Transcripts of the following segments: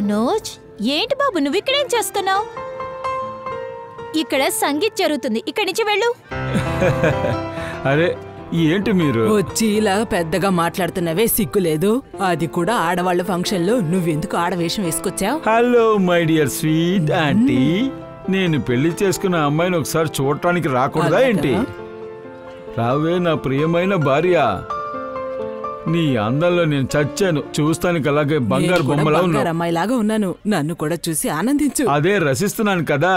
మనోజ్, ఏంటి బాబు నువ్వు ఇక్కడేం చేస్తున్నావు? ఇక్కడ సంగీత్ జరుగుతుంది, ఇక్కడి నుంచి వెళ్ళు. అరే ఏంటి మీరు వచ్చి ఇలా పెద్దగా మాట్లాడుతున్నవే, సిగ్గులేదు? అది కూడా ఆడవాళ్ళ ఫంక్షన్ లో నువ్వెందుకు ఆడవేషం వేసుకొచ్చావు? Hello my dear sweet aunty, నేను పెళ్లి చేసుకున్న అమ్మాయిని ఒకసారి చూడటానికి రాకూడదా ఏంటి? రావే నా ప్రియమైన భార్య, నీ అందంలో నేను చచ్చాను. చూస్తానికి అలాగే బంగారు బొమ్మలా ఉన్నాను. అమ్మాయిలాగా ఉన్నాను, నన్ను కూడా చూసి ఆనందించు. అదే రసిస్తున్నాను కదా.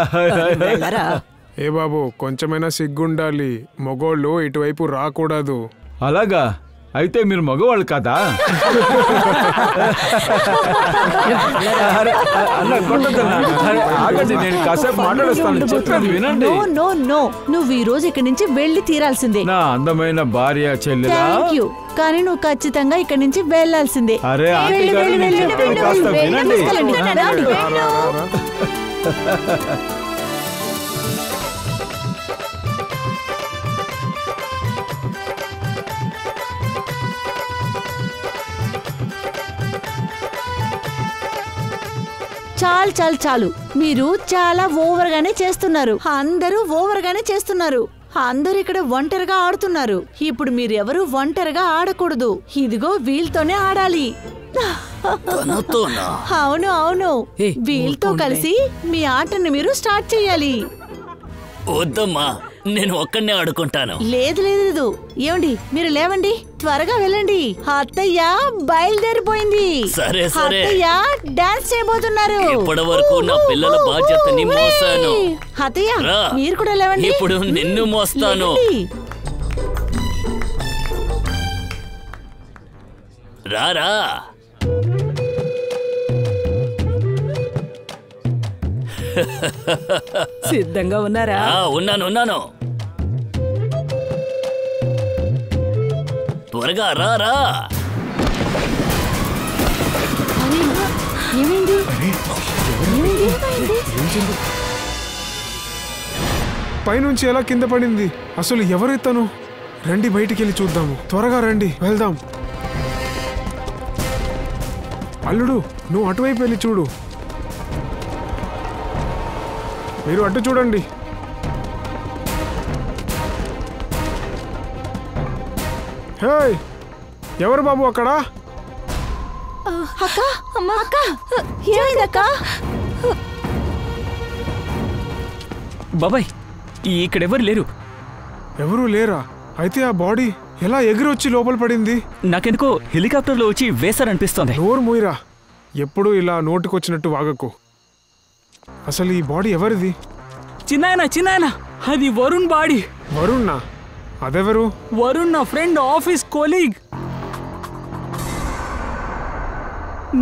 ఏ బాబు, కొంచెమైనా సిగ్గుండాలి. మగోళ్ళు ఇటువైపు రాకూడదు. అలాగా? అయితే మీరు మగవాళ్ళు కదా? నేను కాసేపు మాట్లాడేస్తాను, చెప్పేది వినండి. నో నో, నువ్వు ఈ రోజు ఇక్కడి నుంచి వెళ్ళి తీరాల్సిందే. నా అందమైన భార్య చెల్లెలా, కానీ నువ్వు ఖచ్చితంగా ఇక్కడి నుంచి వెళ్లాల్సిందే. అరే కాస్త వినండి. చాలు చాలు చాలు, మీరు చాలా ఓవర్ గానే చేస్తున్నారు. అందరూ ఓవర్ గానే చేస్తున్నారు. అందరూ ఇక్కడ ఒంటరిగా ఆడుతున్నారు. ఇప్పుడు మీరెవరూ ఒంటరిగా ఆడకూడదు. ఇదిగో వీళ్ళతోనే ఆడాలి. అవును అవును, వీళ్ళతో కలిసి మీ ఆటని మీరు స్టార్ట్ చేయాలి. వద్దమ్మా, నేను ఒక్కడనే ఆడుకుంటాను. లేదు లేదు లేదు, ఏమండి మీరు లేవండి, త్వరగా వెళ్ళండి. అత్తయ్య బయలుదేరిపోయింది. సరే సరే, అత్తయ్య డాన్స్ చేయబోతున్నారు. ఇప్పటి వరకు నా పిల్లల బాధ్యతని మోసాను. అత్తయ్య మీరు కూడా లేవండి, ఇప్పుడు నిన్ను మోస్తాను. రారా. సిద్ధంగా ఉన్నారా? ఉన్నాను ఉన్నాను. త్వరగా రారా. పైనుంచి ఎలా కింద పడింది? అసలు ఎవరెత్తను? రండి బయటికి వెళ్ళి చూద్దాము. త్వరగా రండి, వెళ్దాం. అల్లుడు, నువ్వు అటువైపు వెళ్ళి చూడు. మీరు అటు చూడండి. హే, ఎవరు బాబు అక్కడ? అక్క, అమ్మా, అక్క, ఏమైందక్క? బాబాయ్, ఇక్కడెవరు లేరు. ఎవరూ లేరా? అయితే ఆ బాడీ ఎలా ఎగిరొచ్చి లోపల పడింది? నాకెందుకో హెలికాప్టర్లో వచ్చి వేశారనిపిస్తోంది. నోరు మూయిరా, ఎప్పుడు ఇలా నోటికొచ్చినట్టు వాగకు. అసలు ఈ బాడీ ఎవరిది? చిన్నాయన చిన్నాయన, అది వరుణ్ బాడీ. వరుణ్నా? అదెవరు? వరుణ్ నా ఫ్రెండ్, ఆఫీస్ కోలీగ్.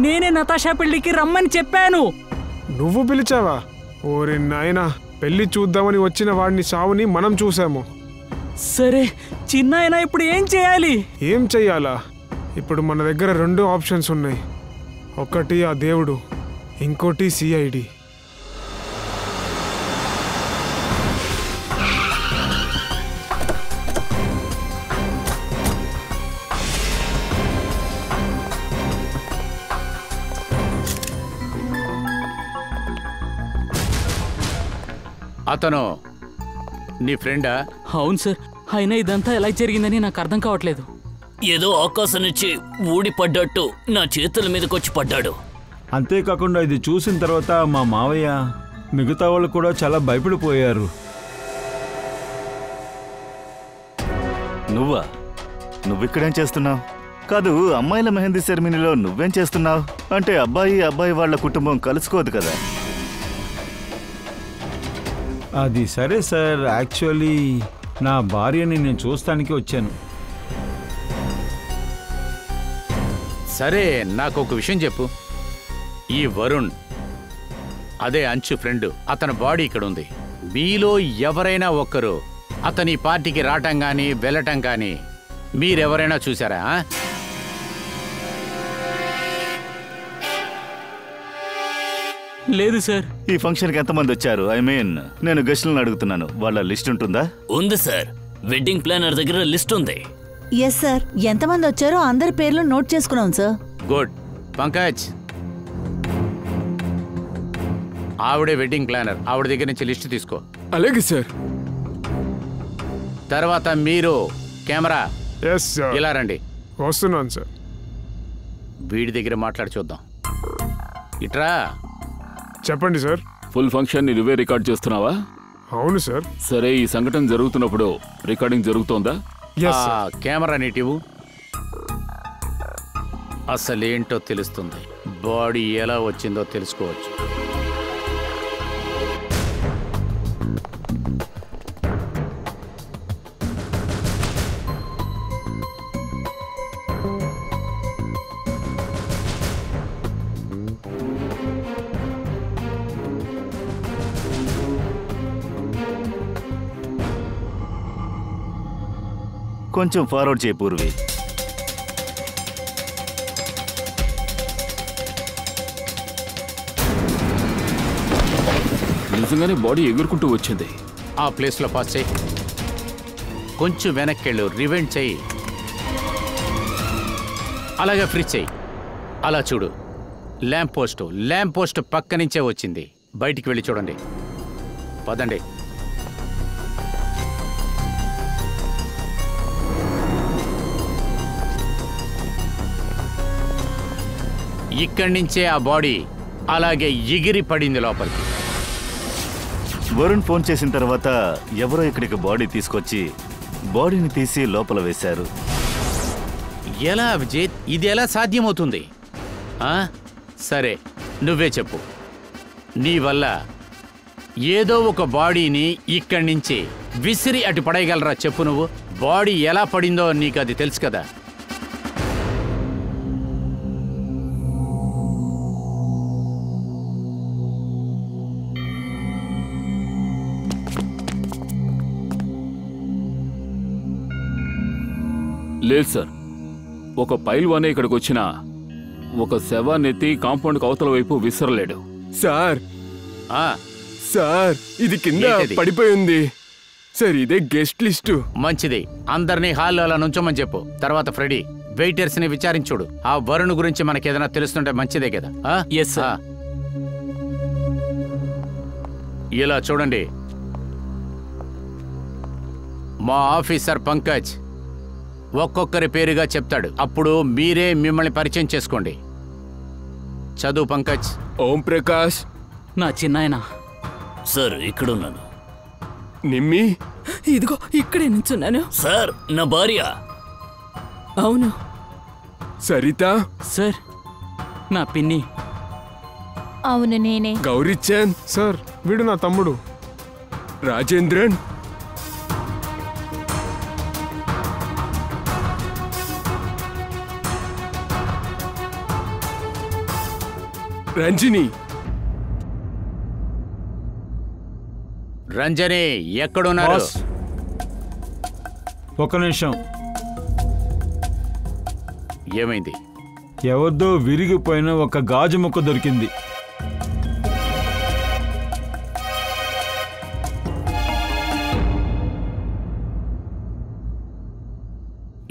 నేనే నతాషా పెళ్లికి రమ్మని చెప్పాను. నువ్వు పిలిచావా? ఓరే నాయనా, పెళ్లి చూద్దామని వచ్చిన వాడిని సావుని మనం చూసాము. సరే చిన్నాయన, ఇప్పుడు ఏం చేయాలి? ఏం చెయ్యాలా? ఇప్పుడు మన దగ్గర 2 ఆప్షన్స్ ఉన్నాయి. ఒకటి ఆ దేవుడు, ఇంకోటి సిఐడి. అతను నీ ఫ్రెండా? అవును సార్, అయినా ఇదంతా ఎలా జరిగిందని నాకు అర్థం కావట్లేదు. ఏదో ఆకాశం నుంచి ఊడిపడ్డట్టు నా చేతుల మీదకొచ్చి పడ్డాడు. అంతేకాకుండా ఇది చూసిన తర్వాత మా మావయ్య మిగతా వాళ్ళు కూడా చాలా భయపడిపోయారు. నువ్విక్కడేం చేస్తున్నావు? కాదు, అమ్మాయిల మెహందీ సెరమనీలో నువ్వేం చేస్తున్నావు? అంటే అబ్బాయి వాళ్ళ కుటుంబం కలుసుకోదు కదా? అది సరే సార్, యాక్చువల్లీ నా భార్యని నేను చూస్తానికి వచ్చాను. సరే, నాకు ఒక విషయం చెప్పు. ఈ వరుణ్, అదే అంచు ఫ్రెండ్, అతని బాడీ ఇక్కడ ఉంది. మీలో ఎవరైనా ఒక్కరు అతని పార్టీకి రావటం కానీ వెళ్ళటం కానీ మీరెవరైనా చూసారా? లేదు సార్. ఈ ఫంక్షన్కి ఎంతమంది వచ్చారు? నేను గెస్టులను అడుగుతున్నాను. వాళ్ళ లిస్ట్ ఉంటుందా? ఉంది సార్, వెడ్డింగ్ ప్లానర్ దగ్గర లిస్ట్ ఉంది. ఎస్ సార్, ఎంతమంది వచ్చారో అందరి పేర్లు నోట్ చేసుకున్నాం సార్. గుడ్. పంకజ్, ఆవిడే వెడ్డింగ్ ప్లానర్, ఆవిడ దగ్గర నుంచి లిస్ట్ తీసుకో. అలాగే సార్. తర్వాత మీరు కెమెరా సార్. ఇలా రండి. వస్తున్నాను సార్. వీడి దగ్గర మాట్లాడి చూద్దాం. ఇట్రా. చెప్పండి సార్. ఫుల్ ఫంక్షన్ ని నువ్వే రికార్డ్ చేస్తున్నావా? అవును సార్. సరే, ఈ సంఘటన జరుగుతున్నప్పుడు రికార్డింగ్ జరుగుతోందా? కెమెరా నీటివు. అసలేంటో తెలుస్తుంది. బాడీ ఎలా వచ్చిందో తెలుసుకోవచ్చు. కొంచెం ఫార్వర్డ్ చేయి పూర్వి. నిజంగానే బాడీ ఎగురుకుంటూ వచ్చింది. ఆ ప్లేస్లో పాస్ చేయి. కొంచెం వెనక్కెళ్ళు, రివెండ్ చేయి. అలాగే ఫ్రీజ్ చేయి. అలా చూడు. ల్యాంప్ పోస్ట్ పక్క నుంచే వచ్చింది. బయటికి వెళ్ళి చూడండి. పదండి. ఇక్కడి నుంచే ఆ బాడీ అలాగే ఎగిరి పడింది లోపలికి. వరుణ్ ఫోన్ చేసిన తర్వాత ఎవరో ఇక్కడికి బాడీ తీసుకొచ్చి బాడీని తీసి లోపల వేశారు. ఎలా అభిజిత్, ఇది ఎలా సాధ్యమవుతుంది? సరే, నువ్వే చెప్పు. నీ వల్ల ఏదో ఒక బాడీని ఇక్కడి నుంచి విసిరి అటు పడేయగలరా? చెప్పు. నువ్వు బాడీ ఎలా పడిందో నీకు అది తెలుసు కదా. లేదు సార్, ఒక పైల్వానే ఇక్కడికి వచ్చిన ఒక శవాన్నెత్తి కాంపౌండ్ అవతల వైపు విసరలేడు. సార్ ఇది కింద పడిపోయింది సార్. ఇదే గెస్ట్ లిస్టు. మంచిది. అందరినీ హాల్లో అలా నుంచోమని చెప్పు. తర్వాత ఫ్రెడీ, వెయిటర్స్ ని విచారించుడు. ఆ వరుణ్ గురించి మనకేదైనా తెలుస్తుంటే మంచిదే కదా. Yes sir. ఇలా చూడండి, మా ఆఫీసర్ పంకజ్ ఒక్కొక్కరి పేరుగా చెప్తాడు. అప్పుడు మీరే మిమ్మల్ని పరిచయం చేసుకోండి. చదువు పంకజ్. ఓం ప్రకాష్. నా చిన్నాయన. సార్, ఇక్కడున్నాను. నిమ్మి. ఇదిగో ఇక్కడే నించున్నాను. సార్, నా భార్య. అవును. సరిత. సార్, నా పిన్ని. అవును, నేనే. గౌరీచంద్. సార్, వీడు నా తమ్ముడు రాజేంద్రన్. రంజని. రంజని ఎక్కడున్నారు? ఒక నిమిషం. ఏమైంది? ఎవరిదో విరిగిపోయిన ఒక గాజు ముక్క దొరికింది.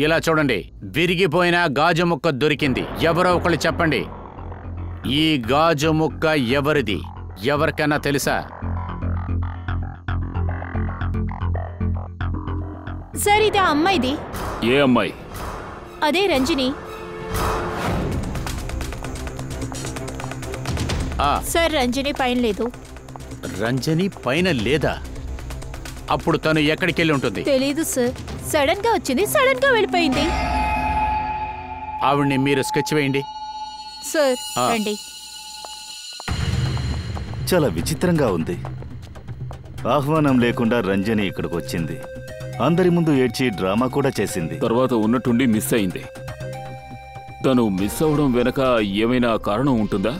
ఇలా చూడండి, విరిగిపోయిన గాజు ముక్క దొరికింది. ఎవరో ఒకళ్ళు చెప్పండి, ఈ గాజు ముక్క ఎవరిది? ఎవరికైనా తెలుసా? సార్ ఇది ఆ అమ్మాయిది. ఏ అమ్మాయి? అదే రంజిని. సార్ రంజిని పైన లేదు. రంజని పైన లేదా? అప్పుడు తను ఎక్కడికి వెళ్ళి ఉంటుంది? తెలీదు సార్. సడన్ గా వచ్చింది, సడన్ గా వెళ్ళిపోయింది. ఆవిడ్ని మీరు స్కెచ్ వేయండి సార్. రండి. చాలా విచిత్రంగా ఉంది. ఆహ్వానం లేకుండా రంజని ఇక్కడికి వచ్చింది. అందరి ముందు ఏడ్చి డ్రామా కూడా చేసింది. తర్వాత ఉన్నట్టుండి మిస్ అయింది. తను మిస్ అవడం వెనక ఏమైనా కారణం ఉంటుందా?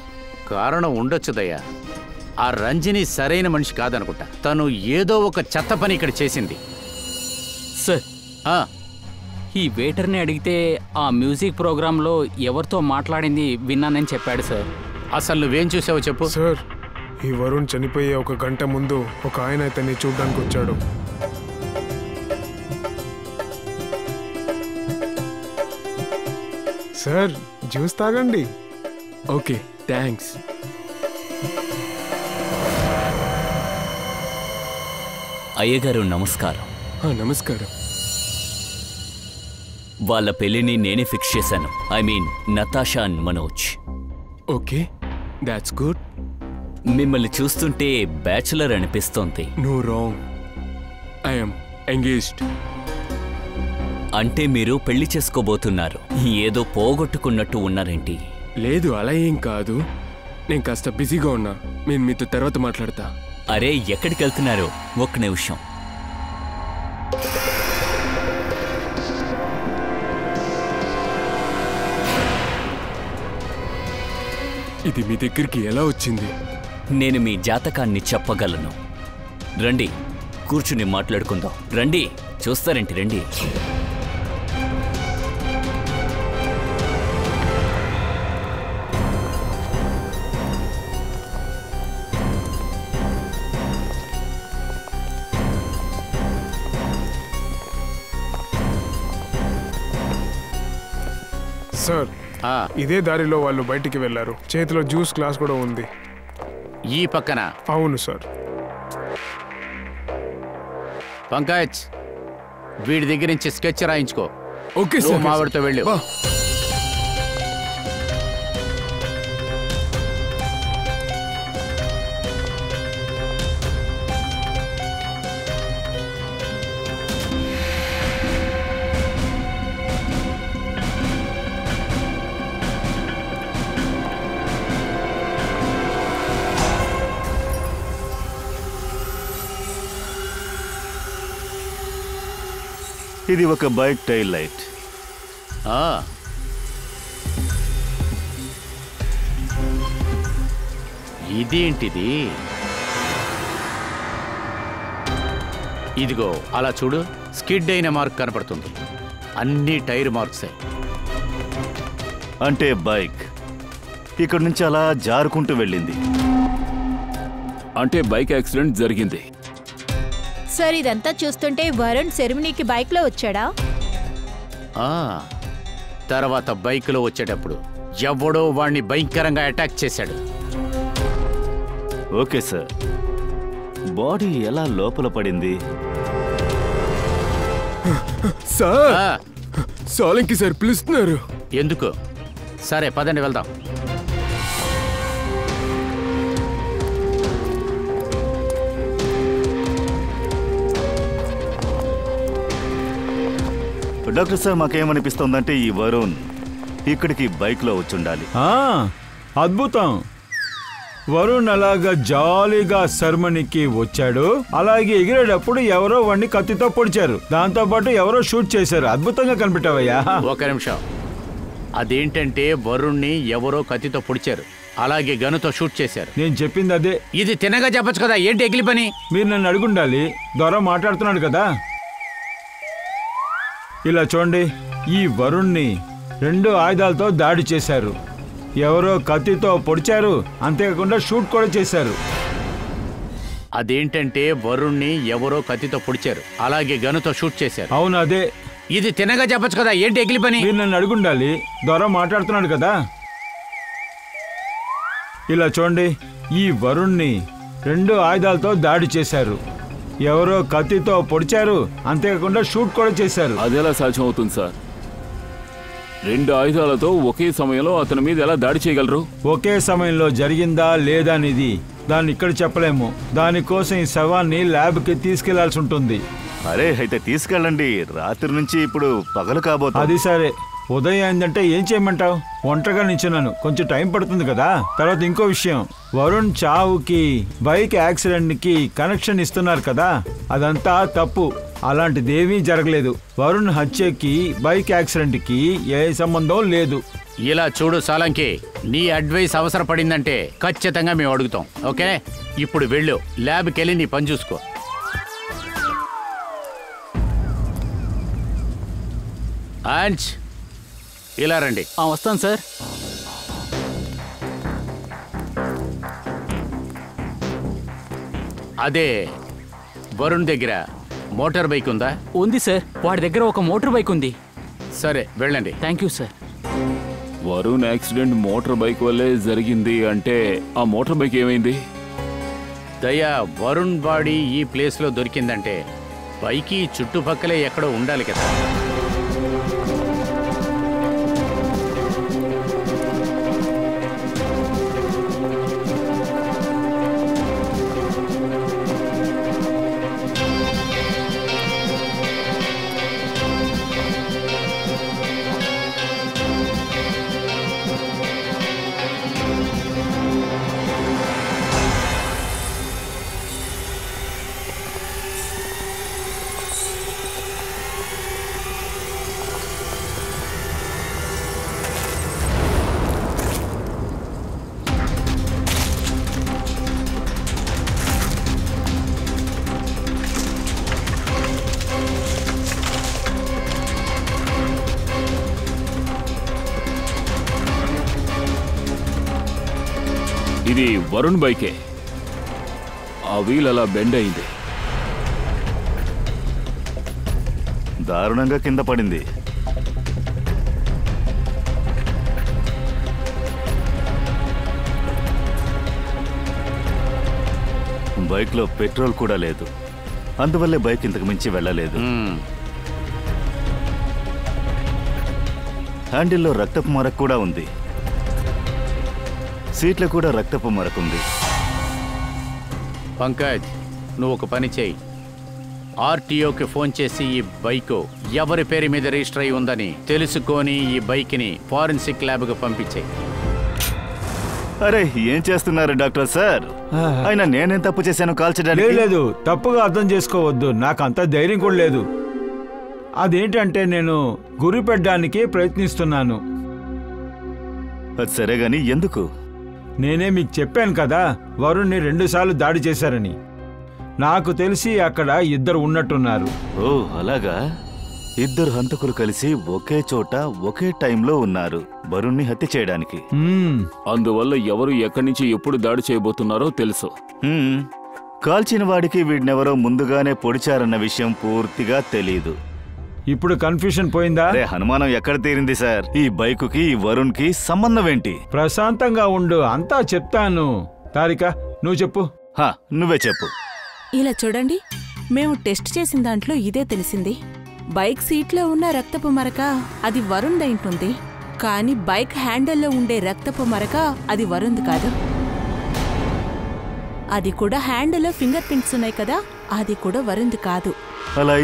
కారణం ఉండొచ్చు దయ్యా. ఆ రంజని సరైన మనిషి కాదనుకుంటా. తను ఏదో ఒక చెత్త పని ఇక్కడ చేసింది. సార్, ఈ వెయిటర్ని అడిగితే ఆ మ్యూజిక్ ప్రోగ్రాంలో ఎవరితో మాట్లాడింది విన్నానని చెప్పాడు సార్. అసలు నువ్వేం చూసావో చెప్పు. సార్, ఈ వరుణ్ చనిపోయే 1 గంట ముందు ఒక ఆయన ఇతన్ని చూడ్డానికి వచ్చాడు. సార్, జ్యూస్ తాగండి. Okay, thanks. అయ్యగారు నమస్కారం. నమస్కారం. వాళ్ళ పెళ్లిని నేనే ఫిక్స్ చేశాను. I mean Natasha and Manoj. Okay, that's good. మిమ్మల్ని చూస్తుంటే బ్యాచులర్ అనిపిస్తోంది. No wrong, I am engaged. అంటే మీరు పెళ్లి చేసుకోబోతున్నారు. ఏదో పోగొట్టుకున్నట్టు ఉన్నారేంటి? లేదు, అలా ఏం కాదు. నేను కాస్త బిజీగా ఉన్నా. నేను మీతో తర్వాత మాట్లాడతా. అరే, ఎక్కడికి వెళ్తున్నారు? ఒక్క నిమిషం. ఇది మీ దగ్గరికి ఎలా వచ్చింది? నేను మీ జాతకాన్ని చెప్పగలను. రండి, కూర్చుని మాట్లాడుకుందాం. రండి, చూస్తారేంటి? రండి. సార్, ఇదే దారిలో వాళ్ళు బయటికి వెళ్లారు. చేతిలో జ్యూస్ గ్లాస్ కూడా ఉంది. ఈ పక్కన? అవును సార్. పంకజ్, వీడి దగ్గర నుంచి స్కెచ్ రాయించుకో. Okay sir. మావిడితో వెళ్ళు. ఇది ఒక బైక్ టైల్ లైట్. ఇదేంటిది? ఇదిగో అలా చూడు, స్కిడ్ అయిన మార్క్ కనపడుతుంది. అన్ని టైర్ మార్క్సే. అంటే బైక్ ఇక్కడ నుంచి అలా జారుకుంటూ వెళ్ళింది. అంటే బైక్ యాక్సిడెంట్ జరిగింది. సార్, ఇదంతా చూస్తుంటే వరుణ్ సెరమనీకి బైక్ లో వచ్చాడా? తర్వాత బైక్ లో వచ్చేటప్పుడు ఎవడో వాణ్ణి భయంకరంగా అటాక్ చేశాడు. Okay sir. బాడీ ఎలా లోపల పడింది? సార్, సాలంకి సార్ పిలుస్తున్నారు. ఎందుకు? సరే పదండి వెళ్దాం. డాక్టర్ సార్, మాకేమనిపిస్తోందంటే ఈ వరుణ్ ఇక్కడికి బైక్లో వచ్చుండాలి. అద్భుతం. వరుణ్ అలాగా జాలీగా సెరమనీకి వచ్చాడు. అలాగే ఎగిరేటప్పుడు ఎవరో వాడిని కత్తితో పొడిచారు. దాంతో పాటు ఎవరో షూట్ చేశారు. అద్భుతంగా కనిపెట్టావయ్యా. ఒక నిమిషం. అదేంటంటే వరుణ్ణి ఎవరో కత్తితో పొడిచారు, అలాగే గనుతో షూట్ చేశారు. నేను చెప్పింది అదే. ఇది తినగా చెప్పొచ్చు కదా, ఏంటి ఎగిలి పని? మీరు నన్ను అడుగుండాలి. దొర మాట్లాడుతున్నాడు కదా. ఇలా చూడండి, ఈ వరుణ్ణి 2 ఆయుధాలతో దాడి చేశారు. ఎవరో కత్తితో పొడిచారు, అంతేకాకుండా షూట్ కూడా చేశారు. అదేంటంటే వరుణ్ణి ఎవరో కత్తితో పొడిచారు, అలాగే గనుతో షూట్ చేశారు. అవును, అదే. ఇది తినగా చెప్పొచ్చు కదా, ఏంటి ఎగిలి పని? మీరు నన్ను అడుగుండాలి. దొర మాట్లాడుతున్నాడు కదా. ఇలా చూడండి, ఈ వరుణ్ణి 2 ఆయుధాలతో దాడి చేశారు. ఎవరో కత్తితో పొడిచారు, అంతేకాకుండా షూట్ కూడా చేశారు. అదెలా సాధ్యం అవుతుంది సార్? 2 ఆయుధాలతో ఒకే సమయంలో అతని మీద ఎలా దాడి చేయగలరు? ఒకే సమయంలో జరిగిందా లేదా అనేది దాన్ని ఇక్కడ చెప్పలేము. దానికోసం ఈ శవాన్ని ల్యాబ్కి తీసుకెళ్లాల్సి ఉంటుంది. అరే అయితే తీసుకెళ్ళండి, రాత్రి నుంచి ఇప్పుడు పగలు కాబోతుంది. అది సరే, ఉదయం అయిందంటే ఏం చేయమంటావు? ఒంటరిగా నించున్నాను, కొంచెం టైం పడుతుంది కదా. తర్వాత ఇంకో విషయం, వరుణ్ చావుకి బైక్ యాక్సిడెంట్ కి కనెక్షన్ ఇస్తున్నారు కదా, అదంతా తప్పు. అలాంటిదేమీ జరగలేదు. వరుణ్ హత్యకి బైక్ యాక్సిడెంట్ కి ఏ సంబంధం లేదు. ఇలా చూడు సాలంకి, నీ అడ్వైస్ అవసరపడిందంటే ఖచ్చితంగా మేము అడుగుతాం. ఓకే, ఇప్పుడు వెళ్ళు, ల్యాబ్కి వెళ్ళి నీ పని చూసుకో. ఆంచ్, ఇలా రండి. వస్తాను సార్. అదే వరుణ్ దగ్గర మోటార్ బైక్ ఉందా? ఉంది సార్, వాడి దగ్గర ఒక మోటార్ బైక్ ఉంది. సరే వెళ్ళండి. Thank you sir. Varun accident motor bike వల్లే జరిగింది అంటే ఆ మోటార్ బైక్ ఏమైంది? దయా, వరుణ్ బాడీ ఈ ప్లేస్లో దొరికిందంటే బైక్ ఈ చుట్టుపక్కలే ఎక్కడో ఉండాలి కదా. ఇది వరుణ్ బైకే. ఆ వీల్ అలా బెండ్ అయింది. దారుణంగా కింద పడింది. బైక్లో పెట్రోల్ కూడా లేదు, అందువల్లే బైక్ ఇంతకు మించి వెళ్ళలేదు. హ్యాండిల్లో రక్తపు మరక కూడా ఉంది, సీట్లో కూడా రక్తపు మరకుంది. పంకజ్, నువ్వు ఒక పని చేయి, ఆర్టీఓకి ఫోన్ చేసి ఈ బైక్ ఎవరి పేరు మీద రిజిస్టర్ అయి ఉందని తెలుసుకొని ఈ బైక్ని ఫారెన్సిక్ ల్యాబ్కి పంపించేయి. అరే ఏం చేస్తున్నారు డాక్టర్ సార్? అయినా నేనేం తప్పు చేశాను కాల్చడానికి? లేదు, తప్పుగా అర్థం చేసుకోవద్దు, నాకు అంత ధైర్యం కూడా లేదు. అదేంటంటే నేను గురి పెట్టడానికి ప్రయత్నిస్తున్నాను. అది సరే గాని ఎందుకు? నేనే మీకు చెప్పాను కదా, వరుణ్ని 2 సార్లు దాడి చేశారని. నాకు తెలిసి అక్కడ 2 ఉన్నట్టున్నారు. ఓ అలాగా, 2 హంతకులు కలిసి ఒకే చోట ఒకే టైంలో ఉన్నారు వరుణ్ని హత్య చేయడానికి. అందువల్ల ఎవరు ఎక్కడి నుంచి ఎప్పుడు దాడి చేయబోతున్నారో తెలుసు. కాల్చిన వాడికి వీడినెవరో ముందుగానే పొడిచారన్న విషయం పూర్తిగా తెలీదు. ఇప్పుడు కన్ఫ్యూషన్ పోయిందా? అనుమానం ఎక్కడ తీరింది సార్? ఈ బైకుకి ఈ వరుణ్ కి సంబంధం ఏంటి? ప్రశాంతంగా ఉండు, అంతా చెప్తాను. తారిక నువ్వు చెప్పు. నువ్వే చెప్పు. ఇలా చూడండి, మేము టెస్ట్ చేసిన దాంట్లో ఇదే తెలిసింది. బైక్ సీట్లో ఉన్న రక్తపు మరక అది వరుణ్ దైంటుంది, కానీ బైక్ హ్యాండిల్లో ఉండే రక్తపు మరక అది వరుణ్ కాదు. అది కూడా హ్యాండిల్లో ఫింగర్ ప్రింట్స్ ఉన్నాయి కదా, అది కూడా వరుణ్ కాదు. అలా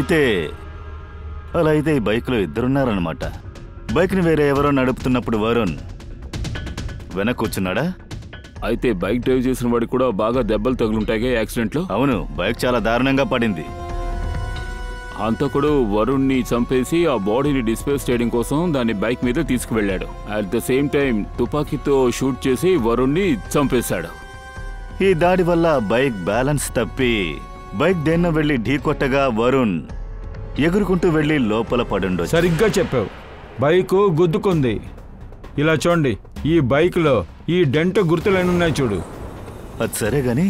అయితే ఈ బైక్లో 2 ఉన్నారన్నమాట. బైక్ని వేరే ఎవరో నడుపుతున్నప్పుడు వరుణ్ వెనక్కి కూర్చున్నాడా? అయితే బైక్ డ్రైవ్ చేసిన వాడికి కూడా బాగా దెబ్బలు తగులుంటాయిగా యాక్సిడెంట్లో? అవును, బైక్ చాలా దారుణంగా పడింది. హంతకుడు వరుణ్ని చంపేసి ఆ బాడీని డిస్పోజ్ చేయడం కోసం దాన్ని బైక్ మీద తీసుకువెళ్ళాడు. అట్ ద సేమ్ టైం తుపాకీతో షూట్ చేసి వరుణ్ని చంపేశాడు. ఈ దాడి వల్ల బైక్ బ్యాలెన్స్ తప్పి బైక్ దేన్నో వెళ్లి ఢీ కొట్టగా వరుణ్ ఎగురుకుంటూ వెళ్లి లోపల పడుండొచ్చు. సరిగ్గా చెప్పావు, బైకు గుద్దుకుంది. ఇలా చూడండి, ఈ బైక్లో ఈ డెంట్ గుర్తులేనున్నాయి చూడు. అది సరే గాని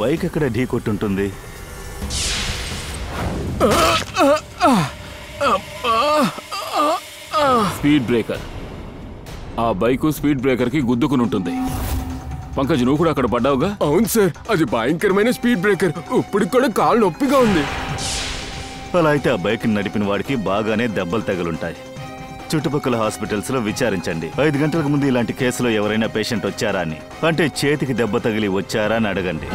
బైక్ ఎక్కడ ఢీ కొట్టుంటుంది? Speed breaker. ఆ బైకు స్పీడ్ బ్రేకర్కి గుద్దుకుని ఉంటుంది. పంకజ్ నువ్వు కూడా అక్కడ పడ్డావుగా? అవును సార్, అది భయంకరమైన స్పీడ్ బ్రేకర్. ఇప్పుడు కూడా కాలు నొప్పిగా ఉంది. అలా అయితే ఆ బైక్ నడిపిన వాడికి బాగానే దెబ్బలు తగులుంటాయి. చుట్టుపక్కల హాస్పిటల్స్ లో విచారించండి. 5 గంటలకు ముందు ఇలాంటి కేసులో ఎవరైనా పేషెంట్ వచ్చారా అని, అంటే చేతికి దెబ్బ తగిలి వచ్చారా అని అడగండి.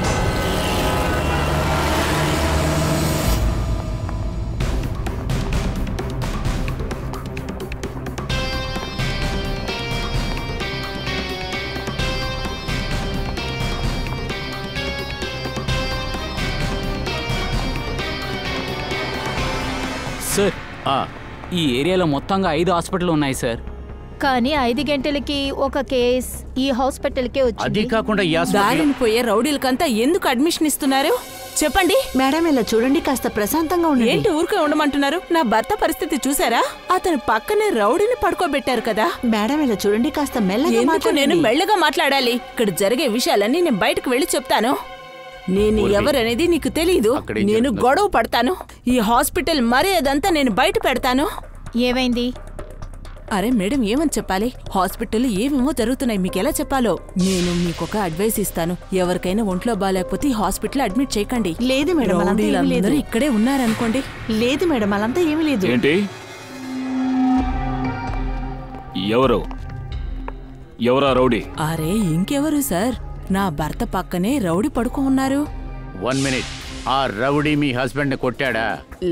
సార్ ఈ ఏరియాలో మొత్తంగా 5 హాస్పిటల్ ఉన్నాయి సార్. కానీ 5 గంటలకి ఒక కేస్ ఈ హాస్పిటల్కే అది వచ్చింది. కాకుండా ఈ హాస్పిటల్ దారిని పోయే రౌడీలకంతా ఎందుకు అడ్మిషన్ ఇస్తున్నారు చెప్పండి. మేడం ఇలా చూడండి, కాస్త ప్రశాంతంగా ఉండండి. ఏంటి ఊరికే ఉండమంటున్నారు? నా భర్త పరిస్థితి చూసారా? అతని పక్కనే రౌడీని పడుకోబెట్టారు కదా. మేడం ఇలా చూడండి, కాస్త మెల్లగా ఎందుకు మాట్లాడండి. నేను మెల్లగా మాట్లాడాలి? ఇక్కడ జరిగే విషయాలన్నీ నేను బయటకు వెళ్ళి చెప్తాను. నేను ఎవరనేది నీకు తెలీదు. నేను గొడవ పడతాను. ఈ హాస్పిటల్ మర్యాదంతా నేను బయట పెడతాను. ఏమైంది? అరే మేడం, ఏమని చెప్పాలి? హాస్పిటల్లో ఏమేమో జరుగుతున్నాయి, మీకెలా చెప్పాలో. నేను మీకొక అడ్వైస్ ఇస్తాను. ఎవరికైనా ఒంట్లో బాగాలేకపోతే ఈ హాస్పిటల్ అడ్మిట్ చేయకండి. లేదు మేడం, అలంతా ఏమీ లేదు. రౌడీలందరూ ఇక్కడే ఉన్నారనుకోండి. లేదు మేడం, అలంతా ఏమీ లేదు. ఏంటి? ఎవరా రౌడీ? అరే ఇంకెవరు సార్, నా భర్త పక్కనే రౌడీ పడుకో ఉన్నారు. 1 మినిట్. ఆ రౌడీ మీ హస్బెండ్ ని కొట్టాడా?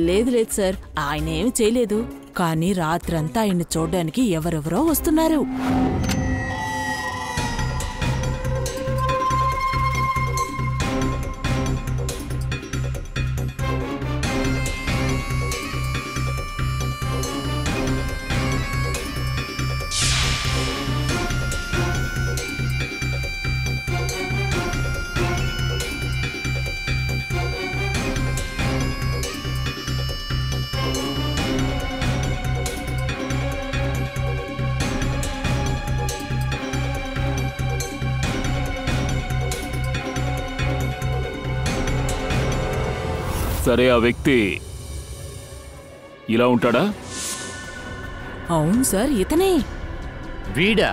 లేదు లేదు సార్, ఆయన ఏమి చేయలేదు. కానీ రాత్రంతా ఆయన్ని చూడ్డానికి ఎవరెవరో వస్తున్నారు. సరే, ఆ వ్యక్తి ఇలా ఉంటాడా? అవును సార్, ఇతనే. వీడా?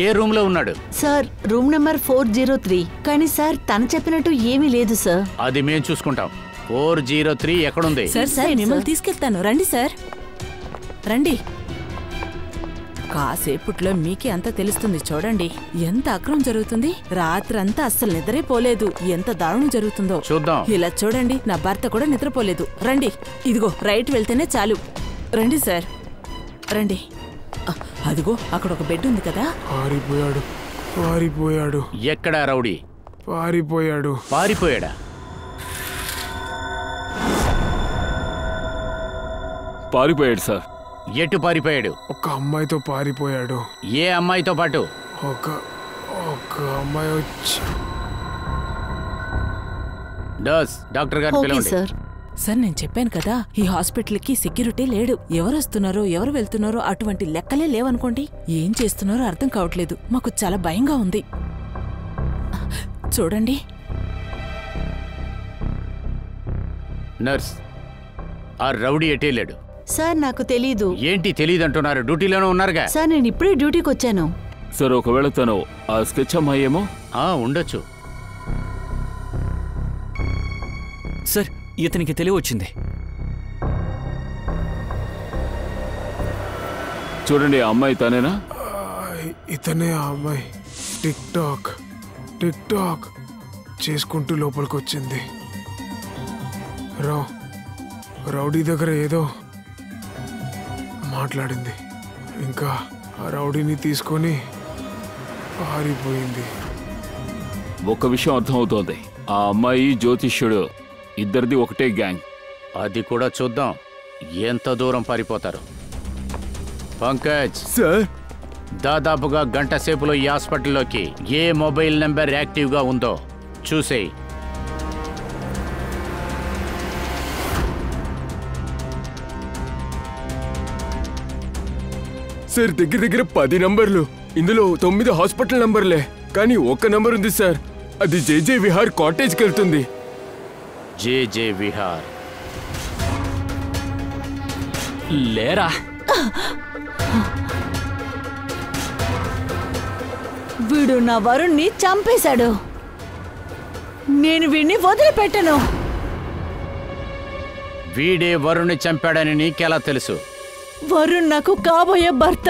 ఏ రూమ్ లో ఉన్నాడు? Sir room number 403. కానీ సార్ తను చెప్పినట్టు ఏమీ లేదు సార్. అది మేము చూసుకుంటాం. 403 ఎక్కడుంది? సార్ మిమ్మల్ని తీసుకెళ్తాను, రండి సార్, రండి. కాసేపట్లో మీకే అంతా తెలుస్తుంది. చూడండి ఎంత అక్రమం జరుగుతుంది. రాత్రంతా అస్సలు నిద్రే పోలేదు. ఎంత దారుణం జరుగుతుందో చూద్దాం. ఇలా చూడండి, నా భర్త కూడా నిద్రపోలేదు. రండి, ఇదిగో రైట్ వెళ్తేనే చాలు. రండి సార్, రండి. అదిగో అక్కడ ఒక బెడ్ ఉంది కదా. పారిపోయాడు. ఎక్కడా రౌడీ? పారిపోయాడా? పారిపోయాడు సార్. ఎటు పారిపోయాడు? ఒక అమ్మాయితో పారిపోయాడు. ఏ అమ్మాయితో పాటు? ఒక అమ్మాయి వచ్చి. డాక్టర్ గారు పిలవండి. సార్ నేను చెప్పాను కదా, ఈ హాస్పిటల్కి సెక్యూరిటీ లేడు. ఎవరు వస్తున్నారో ఎవరు వెళ్తున్నారో అటువంటి లెక్కలే లేవనుకోండి. ఏం చేస్తున్నారో అర్థం కావట్లేదు. మాకు చాలా భయంగా ఉంది. చూడండి. నర్స్, ఆ రౌడీ ఎటేలేడు? సార్ నాకు తెలీదు. ఏంటి తెలీదంటున్నారు? డ్యూటీలోనే ఉన్నారుగా. సార్ నేను ఇప్పుడే డ్యూటీకి వచ్చాను. సార్ ఒకవేళ తను ఆ స్కెచ్ అమ్మాయి ఏమో? ఉండొచ్చు. సార్ ఇతనికి తెలివి వచ్చింది. చూడండి, ఆ అమ్మాయి తనేనా? ఇతనే ఆ అమ్మాయి. టిక్ టాక్ చేసుకుంటూ లోపలికి వచ్చింది. రౌడీ దగ్గర ఏదో మాట్లాడింది. ఇంకా ఆ రౌడీని తీసుకొని పారిపోయింది. ఒక్క విషయం అర్థమవుతోంది. ఆ అమ్మాయి జ్యోతిష్యుడు, ఇద్దరిది ఒకటే గ్యాంగ్. అది కూడా చూద్దాం ఎంత దూరం పారిపోతారు. పంకజ్ సార్, దాదాపుగా గంట సేపులో ఈ హాస్పిటల్లోకి ఏ మొబైల్ నెంబర్ యాక్టివ్గా ఉందో చూసేయి. సార్ దగ్గర 10 నంబర్లు. ఇందులో 9 హాస్పిటల్ నంబర్లే. కానీ ఒక్క నంబర్ ఉంది సార్, అది జేజే విహార్ కాటేజ్కి వెళ్తుంది. జేజే విహార్ లేరా? వీడు నా వరుణ్ణి చంపేశాడు. నేను వీడిని వదిలిపెట్టను. వీడే వరుణ్ణి చంపాడని నీకెలా తెలుసు? వరుణ్ నాకు కాబోయే భర్త.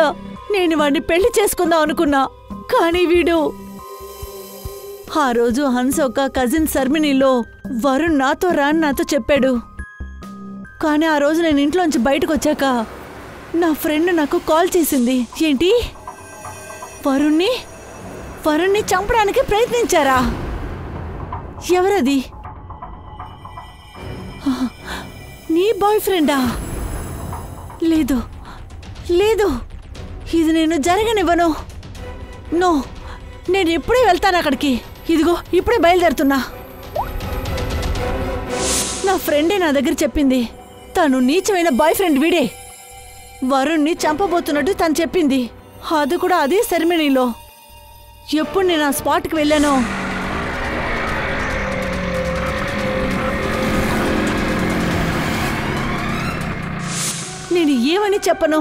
నేను వాడిని పెళ్లి చేసుకుందాం అనుకున్నా, కానీ వీడు ఆ రోజు హన్సోక కజిన్ సెర్మనీలో వరుణ్ నాతో రాని నాతో చెప్పాడు. కానీ ఆ రోజు నేను ఇంట్లోంచి బయటకు వచ్చాక నా ఫ్రెండ్ నాకు కాల్ చేసింది. ఏంటి, వరుణ్ణి చంపడానికి ప్రయత్నించారా? ఎవరది? నీ బాయ్ ఫ్రెండా? లేదు లేదు, ఇది నేను జరగనివ్వను. నో, నేను ఎప్పుడే వెళ్తాను అక్కడికి. ఇదిగో ఇప్పుడే బయలుదేరుతున్నా. నా ఫ్రెండే నా దగ్గర చెప్పింది. తను నీచమైన బాయ్ ఫ్రెండ్ వీడే. వరుణ్ణి చంపబోతున్నట్టు తను చెప్పింది. అది కూడా అదే సెరమనీలో. ఎప్పుడు నేను ఆ స్పాట్కి వెళ్ళానో నేను ఏమని చెప్పను.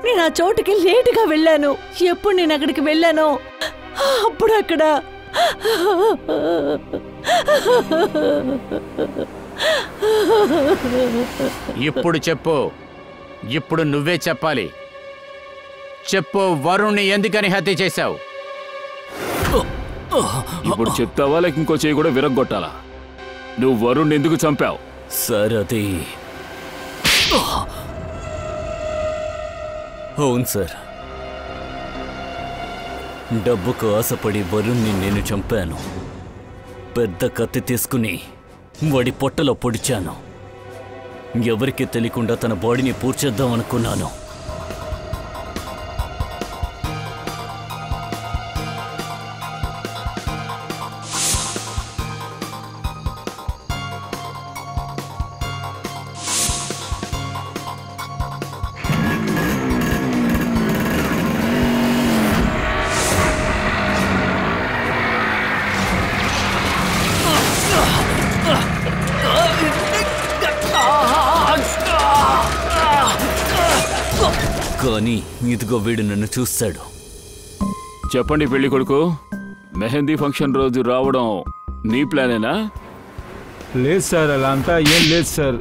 నేను ఆ చోటుకి లేటుగా వెళ్ళాను. ఎప్పుడు నేను అక్కడికి వెళ్ళానో అప్పుడు అక్కడ ఇప్పుడు చెప్పు. ఇప్పుడు నువ్వే చెప్పాలి. చెప్పు, వరుణ్ణి ఎందుకని హత్య చేశావు? ఇప్పుడు చెప్తావా లేక ఇంకో చేయి కూడా విరగ్గొట్టాలా? నువ్వు వరుణ్ ఎందుకు చంపావు? సార్ అది అవును సార్, డబ్బుకు ఆశపడి వరుణ్ణి నేను చంపాను. పెద్ద కత్తి తీసుకుని వాడి పొట్టలో పొడిచాను. ఎవరికీ తెలియకుండా తన బాడీని పూడ్చేద్దాం అనుకున్నాను. కానీ ఇదిగో వీడు నన్ను చూస్తాడు. చెప్పండి పెళ్లి కొడుకు, మెహందీ ఫంక్షన్ రోజు రావడం నీ ప్లానేనా? లేదు సార్, అలా అంతా ఏం లేదు సార్.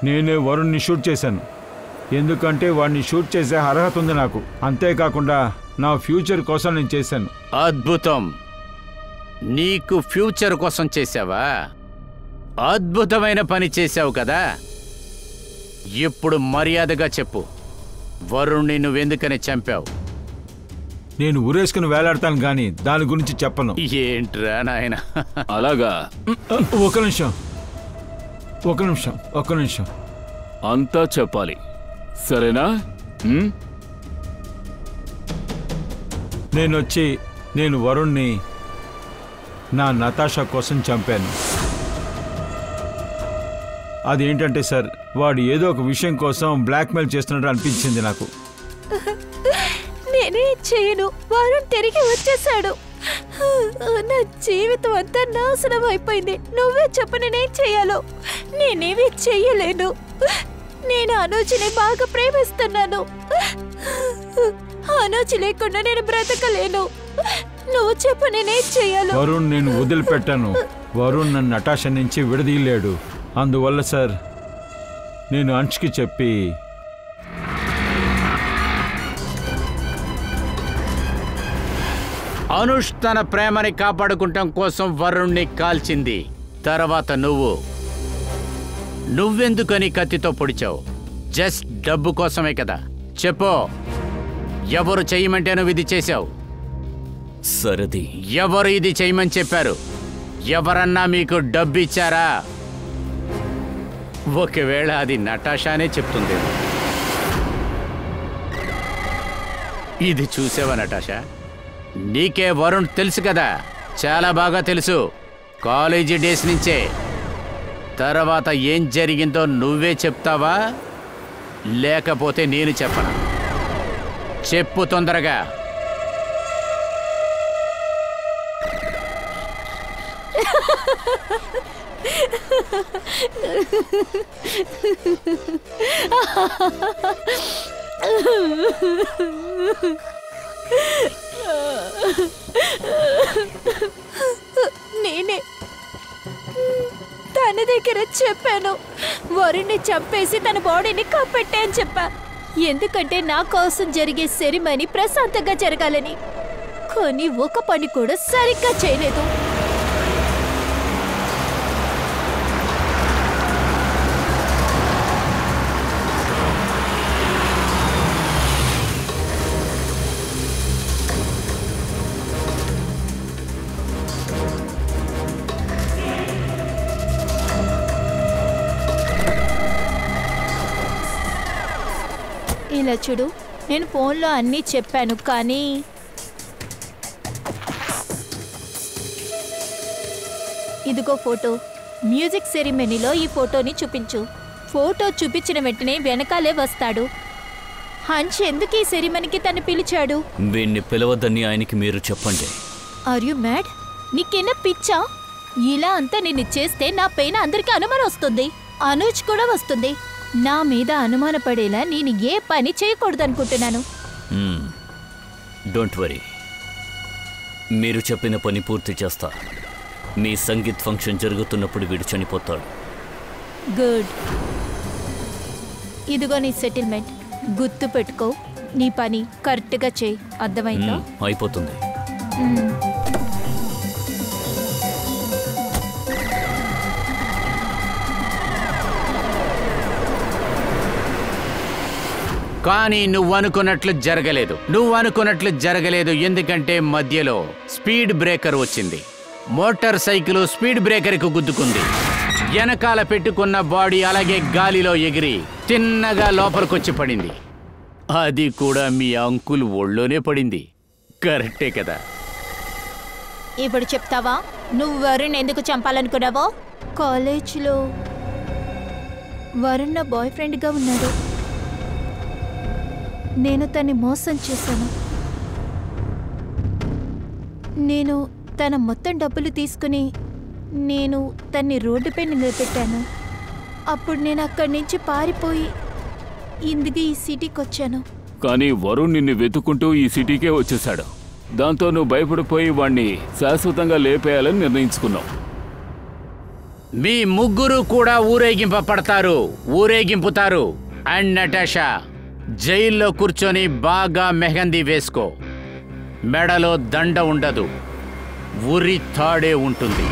నేనే వరుణ్ని షూట్ చేశాను. ఎందుకంటే వాడిని షూట్ చేసే అర్హత ఉంది నాకు. అంతేకాకుండా నా ఫ్యూచర్ కోసం నేను చేశాను. అద్భుతం. నీకు ఫ్యూచర్ కోసం చేశావా? అద్భుతమైన పని చేశావు కదా. ఇప్పుడు మర్యాదగా చెప్పు, వరుణ్ణి నువ్వెందుకని చంపావు? నేను ఊరేసుకుని వేలాడతాను గాని దాని గురించి చెప్పను. ఏంట్రా నాయన? అలాగా? ఒక నిమిషం అంతా చెప్పాలి, సరేనా? నేను వరుణ్ణి నా నతాషా కోసం చంపాను. అదేంటంటే సార్, వాడు ఏదో ఒక విషయం కోసం బ్లాక్మెయిల్ చేస్తున్నట్టు అనిపించింది నాకు. నేనే చేయను, వరుణ్ తిరిగి వచ్చేసాడు. నా జీవితం అంతా నాశనం అయిపోయింది. నువ్వే చెప్పు, నేనేం చెయ్యాలో? నేనేమీ చెయ్యలేను. నేను అనూచిని బాగా ప్రేమిస్తున్నాను. అనూచి లేకుండా నేను బ్రతకలేను. నువ్వు చెప్పు, నేనేం చెయ్యాలో? వరుణ్ నేను వదిలిపెట్టాను. వరుణ్ నన్ను నటాషా నుంచి విడదీయలేడు. అందువల్ల సార్ నేను అంష్కి చెప్పి అనుష్ తన ప్రేమని కాపాడుకుంటాం కోసం వరుణ్ణి కాల్చింది. తర్వాత నువ్వెందుకని కత్తితో పొడిచావు? జస్ట్ డబ్బు కోసమే కదా. చెప్పు, ఎవరు చెయ్యమంటే నువ్వు ఇది చేశావు? సరది. ఎవరు ఇది చెయ్యమని చెప్పారు? ఎవరన్నా మీకు డబ్బు ఇచ్చారా? ఒకవేళ అది నటాషానే చెప్తుంది. ఇది చూసావా నటాషా? నీకే వరుణ్ తెలుసు కదా, చాలా బాగా తెలుసు. కాలేజీ డేస్ నుంచే. తర్వాత ఏం జరిగిందో నువ్వే చెప్తావా లేకపోతే నేను చెప్పనా? చెప్పు తొందరగా. నేనే తన దగ్గర చెప్పాను, వరుణ్ణి చంపేసి తన బాడీని కప్పెట్టే అని చెప్పా. ఎందుకంటే నా కోసం జరిగే సెరిమనీ ప్రశాంతంగా జరగాలని. కానీ ఒక పని కూడా సరిగ్గా చేయలేదు. ఇలా చూడు, నేను ఫోన్లో అన్నీ చెప్పాను, కానీ ఇదిగో ఫోటో. మ్యూజిక్ సెరిమనీలో ఈ ఫోటోని చూపించు. ఫోటో చూపించిన వెంటనే వెనకాలే వస్తాడు. హంచ్ ఎందుకు ఈ సెరిమనీకి తను పిలిచాడు? వీణ్ణి పిలవద్దని ఆయనకి మీరు చెప్పండి. Are you mad? నీకేనా పిచ్చా? ఇలా అంతా నేను చేస్తే నా పైన అందరికీ అనుమానం వస్తుంది, అనూజ్ కూడా వస్తుంది. నా మీద అనుమానపడేలా నేను ఏ పని చేయకూడదనుకుంటున్నాను. డోంట్ వరీ, మీరు చెప్పిన పని పూర్తి చేస్తా. మీ సంగీత్ ఫంక్షన్ జరుగుతున్నప్పుడు వీడు చనిపోతాడు. గుడ్. ఇదిగో నీ సెటిల్మెంట్. గుర్తు పెట్టుకో, నీ పని కరెక్ట్గా చేయి. అర్థమైందా? అయిపోతుంది. కానీ నువ్వనుకున్నట్లు జరగలేదు. ఎందుకంటే మధ్యలో స్పీడ్ బ్రేకర్ వచ్చింది. మోటార్ సైకిల్ స్పీడ్ బ్రేకర్కు గుద్దుకుంది. వెనకాల పెట్టుకున్న బాడీ అలాగే గాలిలో ఎగిరి తిన్నగా లోపలికొచ్చి పడింది. అది కూడా మీ అంకుల్ ఒళ్ళోనే పడింది. కరెక్టే కదా? ఇప్పుడు చెప్తావా నువ్వు వరుణ్ ఎందుకు చంపాలనుకున్నావో? కాలేజ్లో వరుణ్ నా బాయ్ ఫ్రెండ్గా ఉన్నాడు. నేను తన్ని మోసం చేశాను. నేను తన మొత్తం డబ్బులు తీసుకుని నేను తన్ని రోడ్డుపై నిలబెట్టాను. అప్పుడు నేను అక్కడి నుంచి పారిపోయి ఇందుకు ఈ సిటీకి వచ్చాను. కానీ వరుణ్ నిన్ను వెతుక్కుంటూ ఈ సిటీకే వచ్చేశాడు. దాంతో నువ్వు భయపడిపోయి వాణ్ణి శాశ్వతంగా లేపేయాలని నిర్ణయించుకున్నావు. మీ ముగ్గురు కూడా ఊరేగింపుతారు. అండ్ నటాషా, జైల్లో కూర్చొని బాగా మెహందీ వేసుకో. మెడలో దండ ఉండదు, ఉరి తాడే ఉంటుంది.